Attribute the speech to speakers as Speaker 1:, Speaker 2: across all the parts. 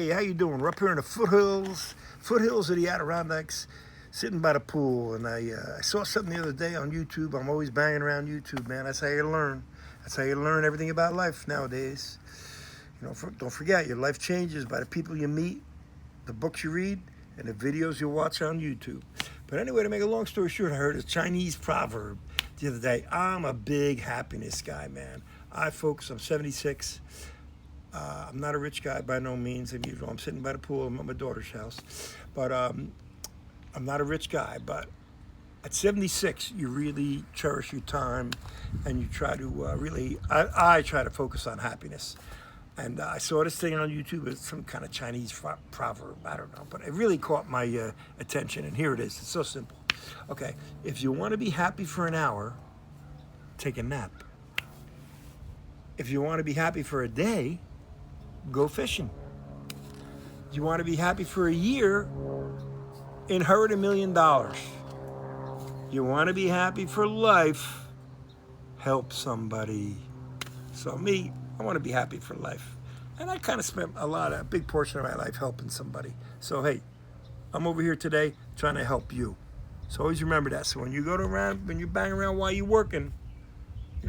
Speaker 1: Hey, how you doing? We're up here in the foothills of the Adirondacks, sitting by the pool. And I saw something the other day on YouTube. I'm always banging around YouTube, man. That's how you learn. That's how you learn everything about life nowadays. Don't forget, your life changes by the people you meet, the books you read, and the videos you watch on YouTube. But anyway, to make a long story short, I heard a Chinese proverb the other day. I'm a big happiness guy, man. I'm 76. I'm not a rich guy by no means. I'm sitting by the pool. I'm at my daughter's house. But I'm not a rich guy. But at 76, you really cherish your time, and you try to I try to focus on happiness. And I saw this thing on YouTube. It's some kind of Chinese proverb. I don't know. But it really caught my attention. And here it is. It's so simple. Okay, if you want to be happy for an hour, take a nap. If you want to be happy for a day, go fishing. You want to be happy for a year, inherit $1 million. You want to be happy for life, help somebody. So me, I want to be happy for life. And I kind of spent a big portion of my life helping somebody. So hey, I'm over here today trying to help you. So always remember that. So when you when you bang around while you're working,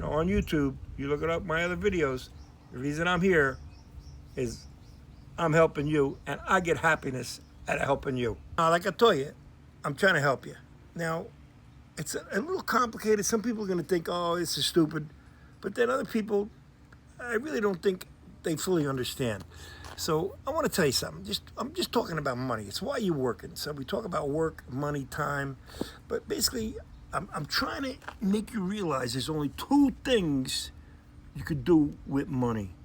Speaker 1: on YouTube, you look it up, my other videos, the reason I'm here is I'm helping you, and I get happiness out of helping you. Now, like I told you, I'm trying to help you. Now, it's a little complicated. Some people are going to think, oh, this is stupid. But then other people, I really don't think they fully understand. So I want to tell you something. I'm just talking about money. It's why you're working. So we talk about work, money, time. But basically, I'm trying to make you realize there's only two things you could do with money.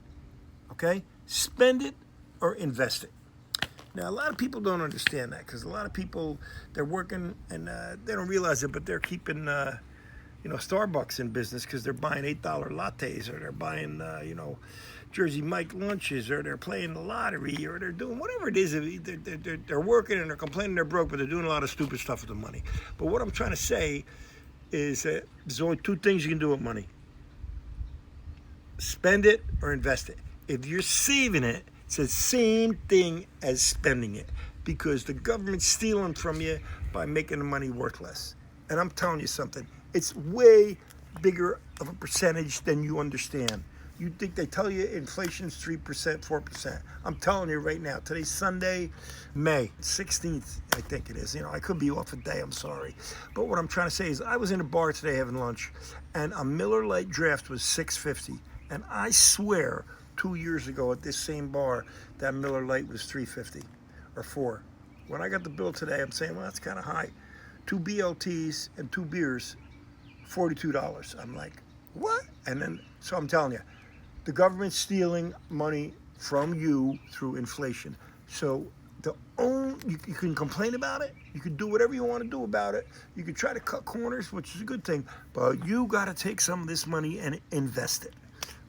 Speaker 1: Okay? Spend it or invest it. Now, a lot of people don't understand that because a lot of people, they're working and they don't realize it, but they're keeping, Starbucks in business because they're buying $8 lattes, or they're buying, Jersey Mike lunches, or they're playing the lottery, or they're doing whatever it is. They're working and they're complaining they're broke, but they're doing a lot of stupid stuff with the money. But what I'm trying to say is that there's only two things you can do with money. Spend it or invest it. If you're saving it, it's the same thing as spending it, because the government's stealing from you by making the money worthless. And I'm telling you something, it's way bigger of a percentage than you understand. You think they tell you inflation's 3%, 4%. I'm telling you right now, today's Sunday, May 16th, I think it is. I could be off a day, I'm sorry. But what I'm trying to say is I was in a bar today having lunch, and a Miller Lite draft was $6.50. And I swear 2 years ago at this same bar, that Miller Lite was $3.50 or $4. When I got the bill today, I'm saying, well, that's kind of high. 2 BLTs and 2 beers, $42. I'm like, what? And then, so I'm telling you, the government's stealing money from you through inflation. So you can complain about it. You can do whatever you want to do about it. You can try to cut corners, which is a good thing. But you got to take some of this money and invest it.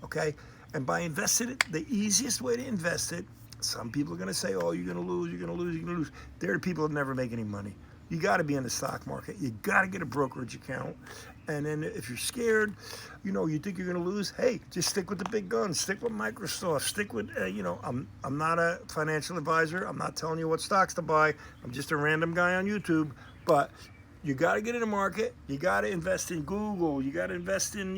Speaker 1: Okay? And by investing it, the easiest way to invest it, some people are going to say, oh, you're going to lose, you're going to lose, you're going to lose. They're the people that never make any money. You got to be in the stock market. You got to get a brokerage account. And then if you're scared, you think you're going to lose, hey, just stick with the big guns. Stick with Microsoft. Stick with, I'm not a financial advisor. I'm not telling you what stocks to buy. I'm just a random guy on YouTube. But you got to get in the market. You got to invest in Google. You got to invest in,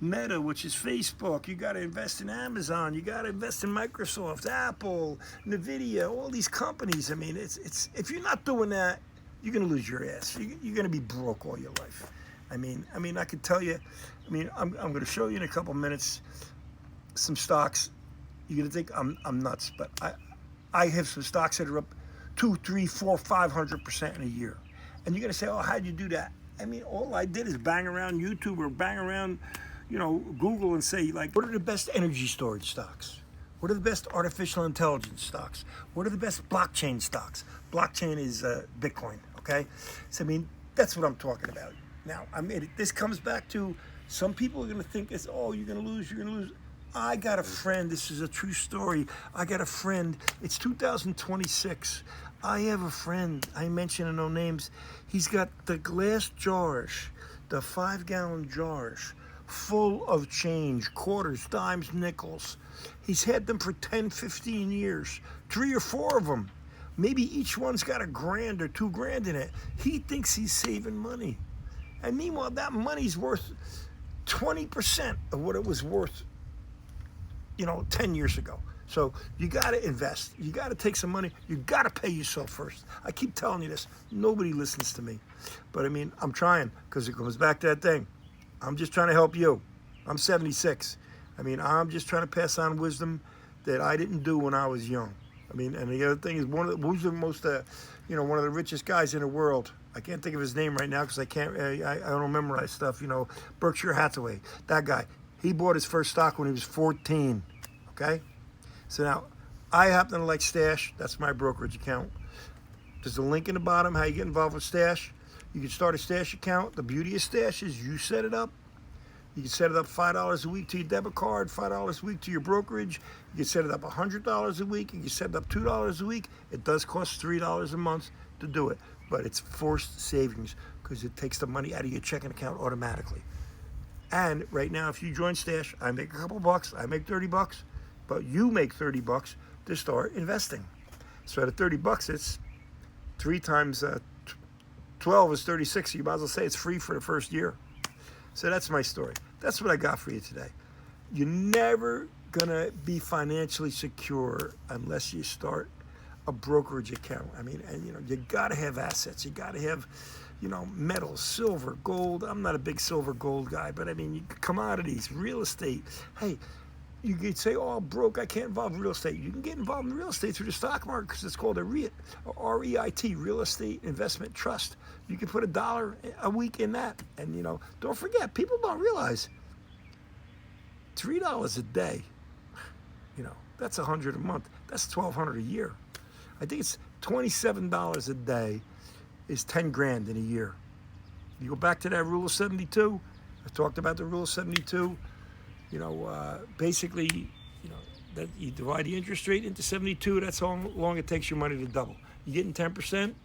Speaker 1: Meta, which is Facebook. You got to invest in Amazon. You got to invest in Microsoft, Apple, NVIDIA, all these companies. I mean, it's if you're not doing that, you're going to lose your ass. You're going to be broke all your life. I mean, I could tell you. I'm going to show you in a couple minutes some stocks. You're going to think I'm nuts, but I have some stocks that are up 2, 3, 4, 500% in a year. And you're going to say, oh, how'd you do that? All I did is bang around YouTube or bang around, Google and say, like, what are the best energy storage stocks? What are the best artificial intelligence stocks? What are the best blockchain stocks? Blockchain is Bitcoin, okay? So, that's what I'm talking about. Now, this comes back to some people are going to think it's, oh, you're going to lose, you're going to lose. I got a friend. This is a true story. I got a friend. It's 2026. I have a friend. I mention no names. He's got the glass jars, the 5-gallon jars, full of change, quarters, dimes, nickels. He's had them for 10, 15 years, 3 or 4 of them. Maybe each one's got $1,000 or $2,000 in it. He thinks he's saving money. And meanwhile, that money's worth 20% of what it was worth, 10 years ago. So you got to invest. You got to take some money. You got to pay yourself first. I keep telling you this. Nobody listens to me. But I'm trying, because it comes back to that thing. I'm just trying to help you. I'm 76. I'm just trying to pass on wisdom that I didn't do when I was young. And the other thing is, who's the most, one of the richest guys in the world. I can't think of his name right now because I don't memorize stuff. Berkshire Hathaway, that guy. He bought his first stock when he was 14. Okay, so now I happen to like Stash. That's my brokerage account. There's a link in the bottom how you get involved with Stash. You can start a Stash account. The beauty of Stash is you set it up. You can set it up $5 a week to your debit card, $5 a week to your brokerage. You can set it up $100 a week. You can set it up $2 a week. It does cost $3 a month to do it, but it's forced savings because it takes the money out of your checking account automatically. And right now, if you join Stash, I make a couple bucks. I make $30, but you make $30 to start investing. So at $30, it's 3 times 12 is 36. So you might as well say it's free for the first year. So that's my story. That's what I got for you today. You're never gonna be financially secure unless you start a brokerage account. You gotta have assets. You gotta have, metals, silver, gold. I'm not a big silver gold guy, but commodities, real estate. Hey, you could say, oh, I'm broke, I can't involve in real estate. You can get involved in real estate through the stock market because it's called a REIT, or REIT, Real Estate Investment Trust. You can put $1 a week in that. And, don't forget, people don't realize $3 a day, that's $100 a month. That's $1,200 a year. I think it's $27 a day is 10 grand in a year. You go back to that rule of 72. I talked about the rule of 72. Basically, that you divide the interest rate into 72. That's how long it takes your money to double. You getting 10%? It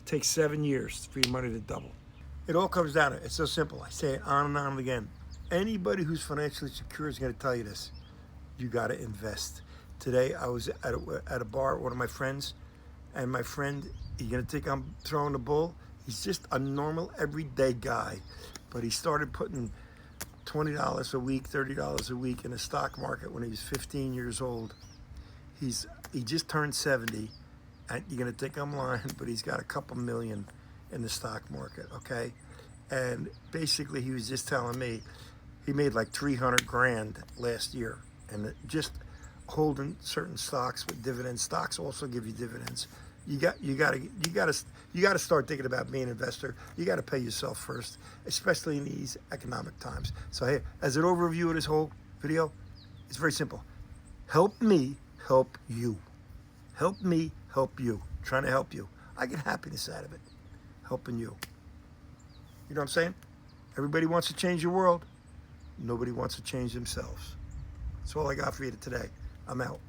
Speaker 1: takes 7 years for your money to double. It all comes down to it. It's so simple. I say it on and again. Anybody who's financially secure is going to tell you this. You got to invest. Today, I was at a bar with one of my friends, and my friend, you're going to think I'm throwing the bull? He's just a normal, everyday guy. But he started putting $20 a week, $30 a week in the stock market when he was 15 years old. He just turned 70. And you're going to think I'm lying, but he's got a couple million in the stock market, okay? And basically, he was just telling me he made like 300 grand last year. And just holding certain stocks with dividends. Stocks also give you dividends. You got to start thinking about being an investor. You got to pay yourself first, especially in these economic times. So hey, as an overview of this whole video, it's very simple. Help me help you. Help me help you. I'm trying to help you. I get happiness out of it, helping you. You know what I'm saying? Everybody wants to change the world. Nobody wants to change themselves. That's all I got for you today. I'm out.